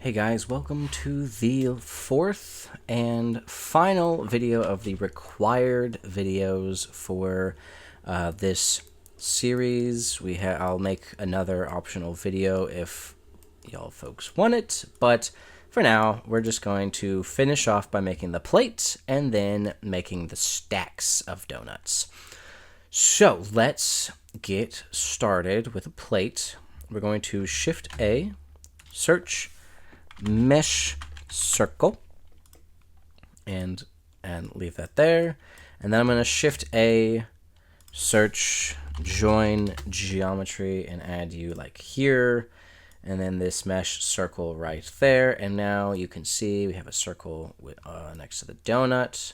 Hey guys, welcome to the fourth and final video of the required videos for this series. I'll make another optional video if y'all folks want it, but for now we're just going to finish off by making the plate and then making the stacks of donuts. So let's get started with a plate. We're going to Shift A, search mesh circle, and leave that there. And then I'm going to Shift A, search join geometry, and add you like here, and then this mesh circle right there. And now you can see we have a circle next to the donut.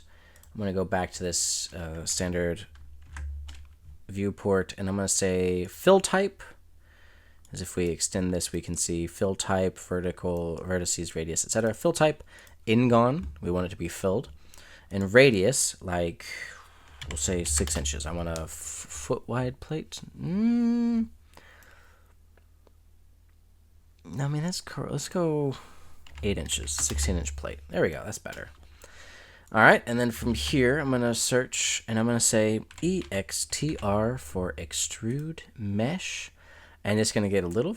I'm going to go back to this standard viewport, and I'm going to say fill type. As if we extend this, we can see fill type, vertical, vertices, radius, etc. Fill type, ingon, we want it to be filled. And radius, like, we'll say 6 inches. I want a foot wide plate. I mean, let's go 8 inches, 16-inch plate. There we go, that's better. All right, and then from here, I'm going to search, and I'm going to say EXTR for extrude mesh. And it's going to get a little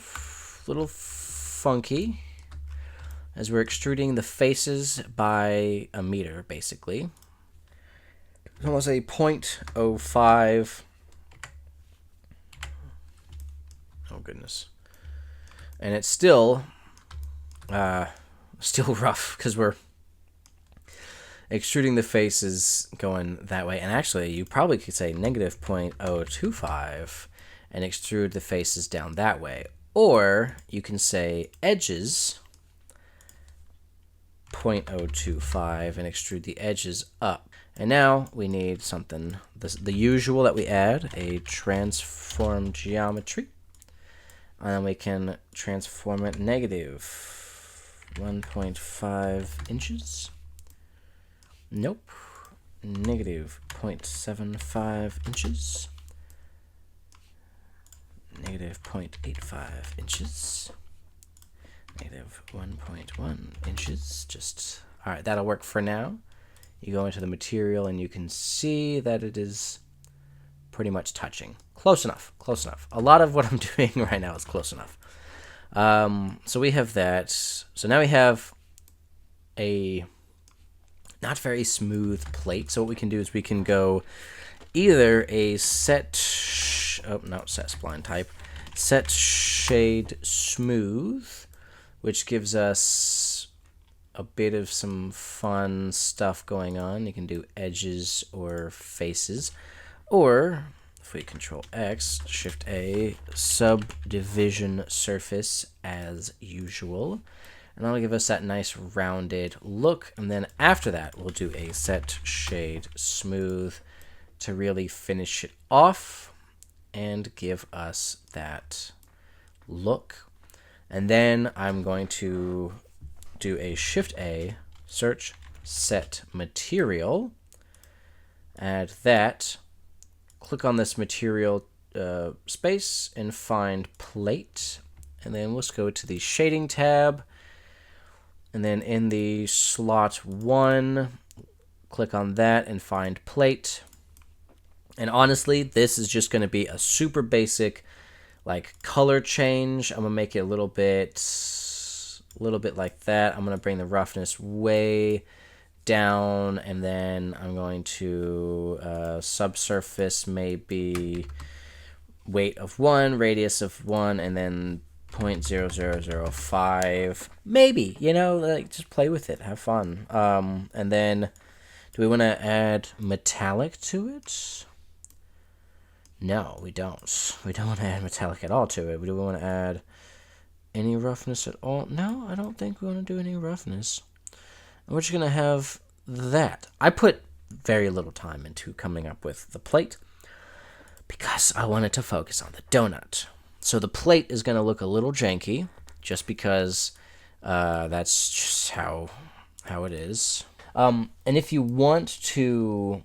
funky as we're extruding the faces by a meter, basically. It's almost a 0.05. Oh, goodness. And it's still rough because we're extruding the faces going that way. And actually, you probably could say negative 0.025. And extrude the faces down that way. Or you can say edges 0.025 and extrude the edges up. And now we need something, the usual that we add, a transform geometry. And then we can transform it negative 1.5 inches. Nope. Negative 0.75 inches. Negative 0.85 inches, negative 1.1 inches. All right, that'll work for now. You go into the material and you can see that it is pretty much touching. Close enough, close enough. A lot of what I'm doing right now is close enough. So we have that. So now we have a not very smooth plate. So what we can do is we can go either a set spline type, set shade smooth, which gives us a bit of some fun stuff going on. You can do edges or faces, or if we Control X, Shift A, subdivision surface as usual. And that'll give us that nice rounded look. And then after that, we'll do a set shade smooth to really finish it off and give us that look. And then I'm going to do a Shift A, search set material, add that, click on this material space and find plate. And then let's go to the shading tab. And then in the slot 1, click on that and find plate. And honestly, this is just going to be a super basic, like, color change. I'm going to make it a little bit like that. I'm going to bring the roughness way down, and then I'm going to subsurface maybe weight of 1, radius of 1, and then 0.0005. Maybe, like, just play with it, have fun. And then, do we want to add metallic to it? No, we don't. We don't want to add metallic at all to it. Do we want to add any roughness at all? No, I don't think we want to do any roughness. And we're just going to have that. I put very little time into coming up with the plate because I wanted to focus on the donut. So the plate is going to look a little janky just because that's just how it is. And if you want to...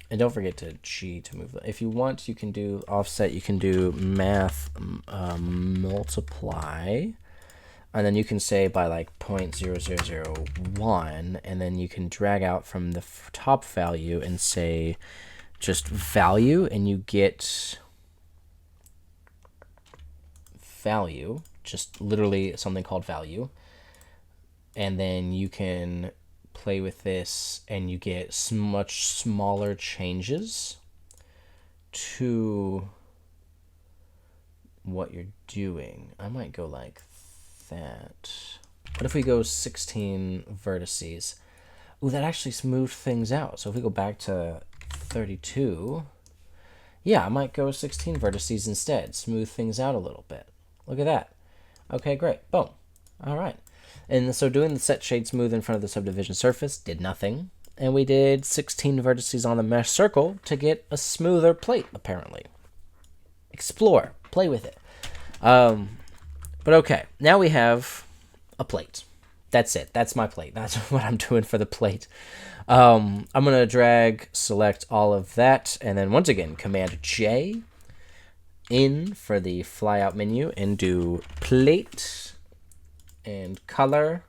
And don't forget to G to move. If you want, you can do offset. You can do math multiply And then you can say by like 0.0001, and then you can drag out from the top value and say just value, and you get value, just literally something called value. And then you can play with this and you get much smaller changes to what you're doing. I might go like that. What if we go 16 vertices? Ooh, that actually smoothed things out. So if we go back to 32, yeah, I might go 16 vertices instead. Smooth things out a little bit. Look at that. Okay, great. Boom. All right. And so doing the set shade smooth in front of the subdivision surface did nothing. And we did 16 vertices on the mesh circle to get a smoother plate, apparently. Explore. Play with it. But okay, now we have a plate. That's it. That's my plate. That's what I'm doing for the plate. I'm going to drag, select all of that, and then once again, Command J in for the flyout menu and do plate and color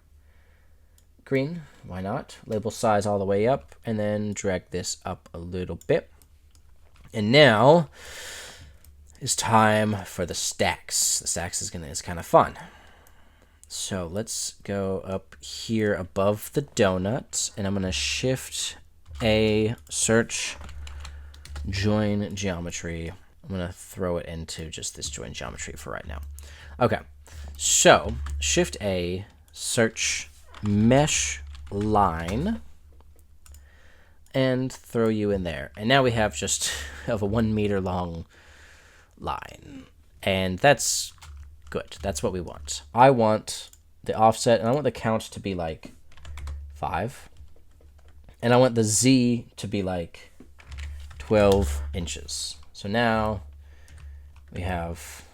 green. Why not? Label size all the way up, and then drag this up a little bit. And now it's time for the stacks. The stacks is kind of fun. So let's go up here above the donut, and I'm going to Shift A, search join geometry. I'm going to throw it into just this join geometry for right now. Okay, so Shift A, search mesh line, and throw you in there. And now we have just a 1 meter long line, and that's good. That's what we want. I want the offset, and I want the count to be like 5, and I want the Z to be like 12 inches. So now we have,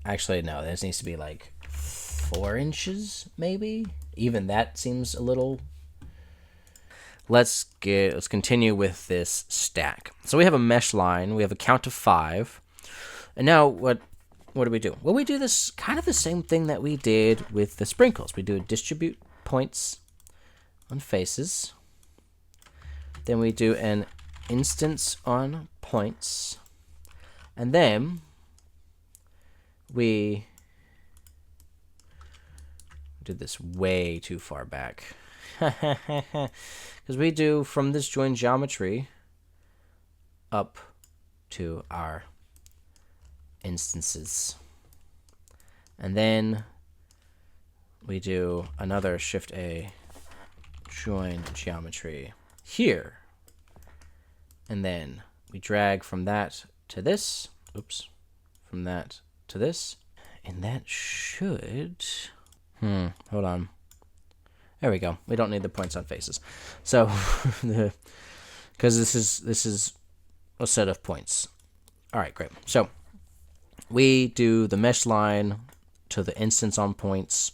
actually no, this needs to be like 4 inches maybe. Even that seems a little. Let's continue with this stack. So we have a mesh line. We have a count of 5. And now what do we do? Well, we do this kind of the same thing that we did with the sprinkles. We do distribute points on faces. Then we do an instance on points. And then we did this way too far back. Because we do from this join geometry up to our instances. And then we do another Shift A join geometry here. And then we drag from that to this. Oops. From that to this. And that should... hold on. There we go. We don't need the points on faces. So, because this is a set of points. All right, great. So, we do the mesh line to the instance on points.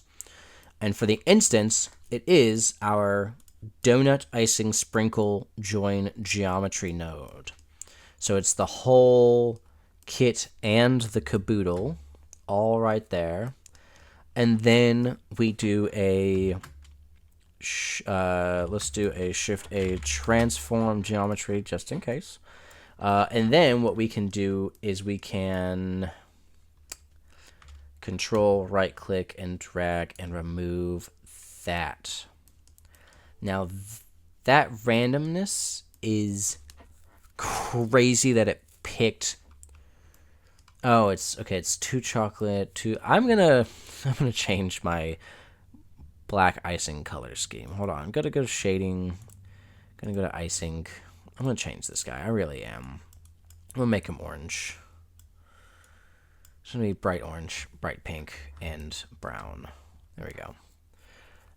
And for the instance, it is our donut icing sprinkle join geometry node. So it's the whole kit and the caboodle all right there. And then we do a, let's do a Shift A transform geometry just in case. And then what we can do is we can Control right click and drag and remove that. Now that randomness is crazy that it picked. Oh, it's okay. It's 2 chocolate, 2. I'm gonna change my black icing color scheme. Hold on. I'm gonna go to shading. Gonna go to icing. I'm gonna change this guy. I really am. I'm gonna make him orange. It's gonna be bright orange, bright pink, and brown. There we go.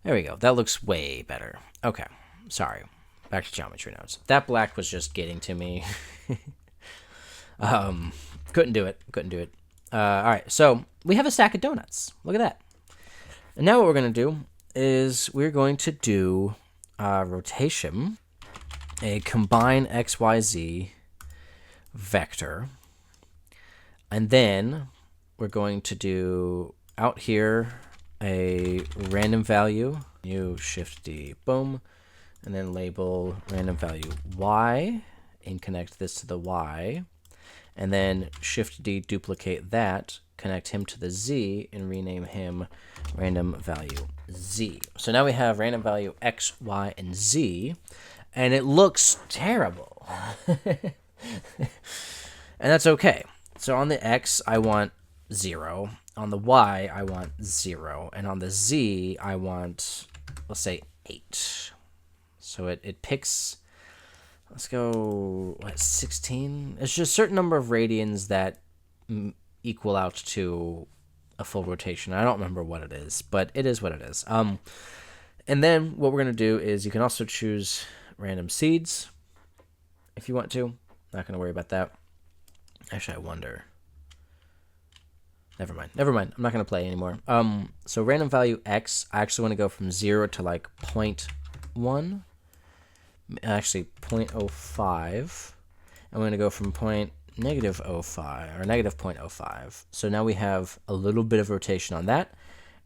There we go. That looks way better. Okay. Sorry. Back to geometry nodes. That black was just getting to me. Couldn't do it. All right. So we have a stack of donuts. Look at that. And now what we're going to do is we're going to do rotation, a combine XYZ vector. And then we're going to do out here a random value, you shift D, boom, and then label random value Y, and connect this to the Y, and then shift D, duplicate that, connect him to the Z, and rename him random value Z. So now we have random value X, Y, and Z, and it looks terrible. And that's okay. So on the X, I want 0. On the Y, I want 0. And on the Z, I want, let's say, 8. So it picks, let's go, what, 16? It's just a certain number of radians that equal out to a full rotation. I don't remember what it is, but it is what it is. And then what we're going to do is you can also choose random seeds if you want to. Not going to worry about that. Actually, I wonder. Never mind. I'm not going to play anymore. So random value X, I actually want to go from 0 to like 0.1. Actually, 0.05. I'm going to go from negative 0.05 or negative 0.05. So now we have a little bit of rotation on that.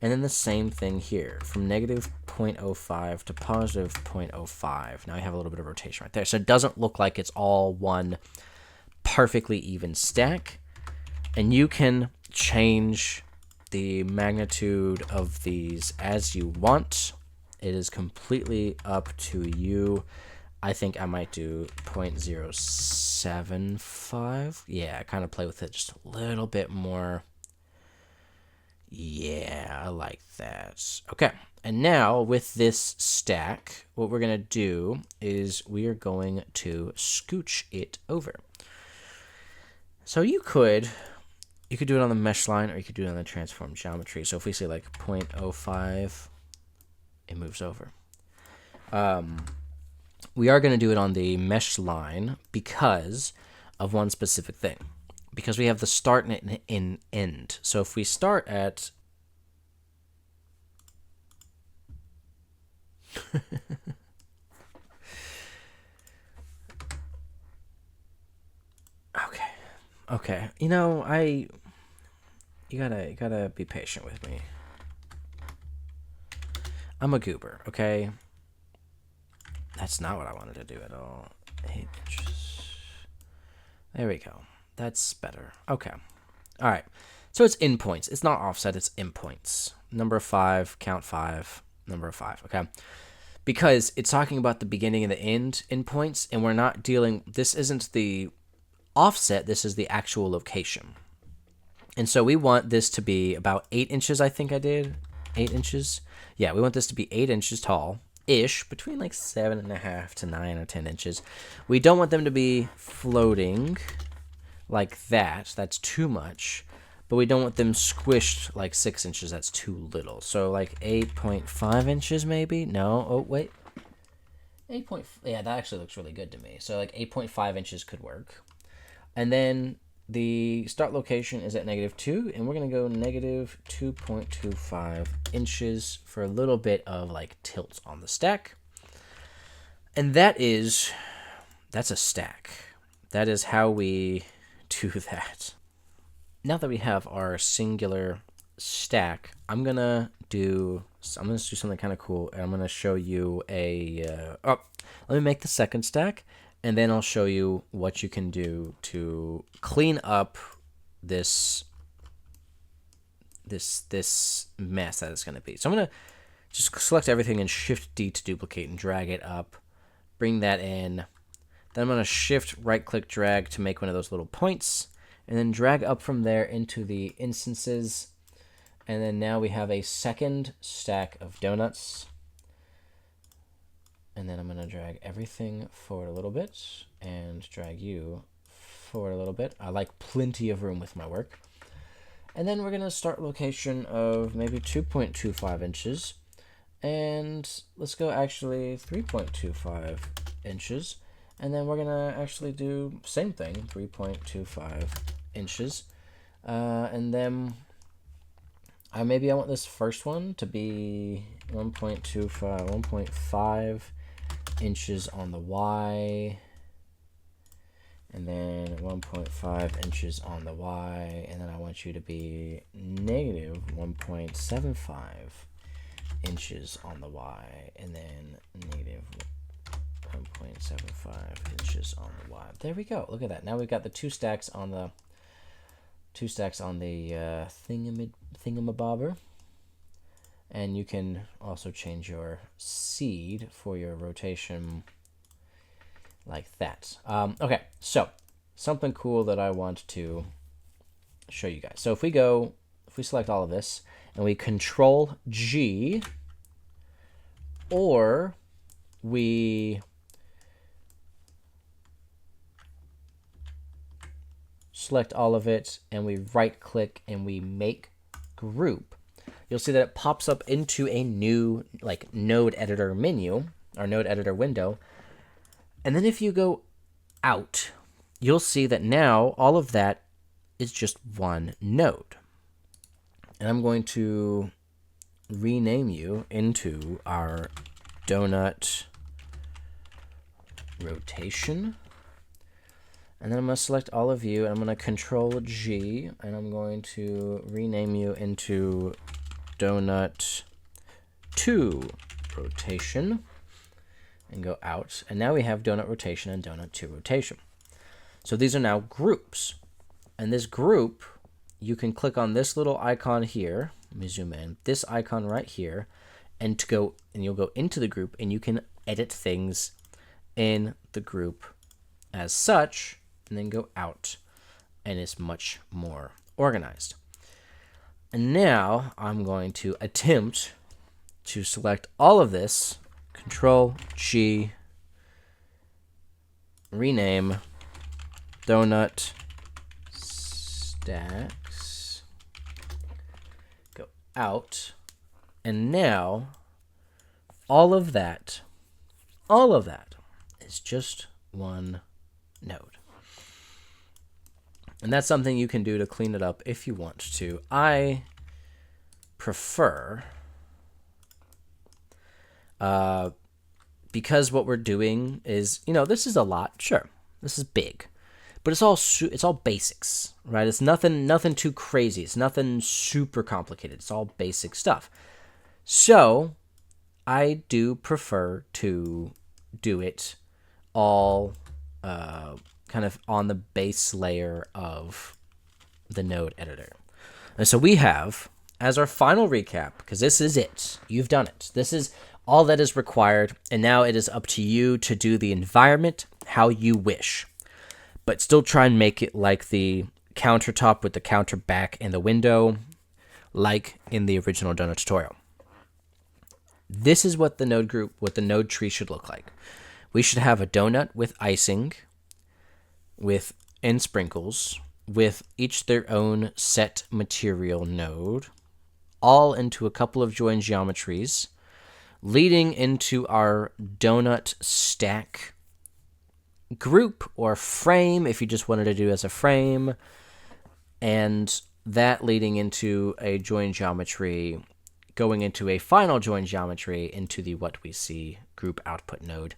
And then the same thing here, from negative 0.05 to positive 0.05. Now I have a little bit of rotation right there. So it doesn't look like it's all one perfectly even stack. And you can change the magnitude of these as you want. It is completely up to you. I think I might do 0.075. Yeah, kind of play with it just a little bit more. Yeah, I like that. Okay, and now with this stack, what we're going to do is we are going to scooch it over. So you could do it on the mesh line, or you could do it on the transform geometry. So if we say like 0.05, it moves over. We are going to do it on the mesh line because of one specific thing. Because we have the start and end. So if we start at Okay. You know, you gotta be patient with me. I'm a goober, okay? That's not what I wanted to do at all. 8 inches. There we go. That's better. Okay. All right. So it's in points. It's not offset. It's in points. Number 5, count 5, number 5. Okay. Because it's talking about the beginning and the end in points, and we're not dealing. This isn't the offset. This is the actual location. And so we want this to be about 8 inches. I think I did 8 inches. Yeah, we want this to be 8 inches tall. Ish, between like 7.5 to 9 or 10 inches. We don't want them to be floating like that. That's too much. But we don't want them squished like 6 inches. That's too little. So like 8.5 inches maybe? No. Oh, wait. 8. Yeah, that actually looks really good to me. So like 8.5 inches could work. And then the start location is at -2, and we're going to go -2.25 inches for a little bit of like tilt on the stack. And that's a stack. That is how we do that. Now that we have our singular stack, I'm going to do something kind of cool, and I'm going to show you let me make the second stack. And then I'll show you what you can do to clean up this mess that it's going to be. So I'm going to just select everything and Shift D to duplicate and drag it up. Bring that in. Then I'm going to Shift right-click drag to make one of those little points. And then drag up from there into the instances. And then now we have a second stack of donuts. And then I'm going to drag everything forward a little bit and drag you forward a little bit. I like plenty of room with my work. And then we're going to start location of maybe 2.25 inches. And let's go actually 3.25 inches. And then we're going to actually do same thing, 3.25 inches. And then maybe I want this first one to be 1.5 inches on the Y, and then 1.5 inches on the Y, and then I want you to be negative 1.75 inches on the Y, and then negative 1.75 inches on the Y. There we go. Look at that. Now we've got the two stacks on the thingamabobber. And you can also change your seed for your rotation like that. Okay, so something cool that I want to show you guys. So if we select all of this and we Control G, or we select all of it and we right click and we make group, you'll see that it pops up into a new node editor menu or node editor window. And then if you go out, you'll see that now all of that is just one node. And I'm going to rename you into our donut rotation. And then I'm going to select all of you, and I'm going to Control G, and I'm going to rename you into donut 2 rotation, and go out. And now we have donut rotation and donut 2 rotation. So these are now groups. And this group, you can click on this little icon here. Let me zoom in. This icon right here, and you'll go into the group, and you can edit things in the group as such, and then go out, and it's much more organized. And now I'm going to attempt to select all of this, Control G, rename donut stacks, go out, and now all of that is just one node. And that's something you can do to clean it up if you want to. I prefer, because what we're doing is, this is a lot. Sure, this is big, but it's all basics, right? It's nothing too crazy. It's nothing super complicated. It's all basic stuff. So I do prefer to do it all kind of on the base layer of the node editor. And so we have, as our final recap, because this is it, you've done it. This is all that is required, and now it is up to you to do the environment how you wish. But still try and make it like the countertop with the counter back and the window, like in the original donut tutorial. This is what the node tree should look like. We should have a donut with icing, and sprinkles, with each their own set material node, all into a couple of join geometries, leading into our donut stack group or frame, if you just wanted to do as a frame, and that leading into a join geometry, going into a final join geometry into the what we see group output node,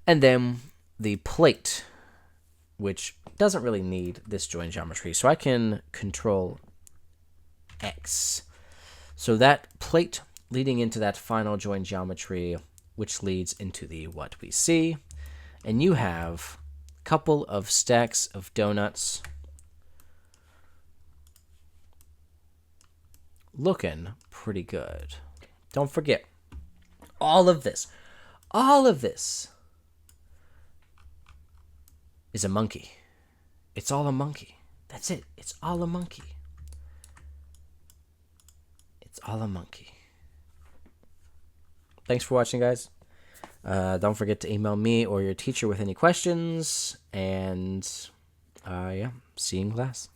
and then the plate, which doesn't really need this join geometry, so I can Control X. So that plate leading into that final join geometry, which leads into the what we see, and you have a couple of stacks of donuts looking pretty good. Don't forget, all of this is a monkey. It's all a monkey. That's it. It's all a monkey. It's all a monkey. Thanks for watching, guys. Don't forget to email me or your teacher with any questions. And, see you in class.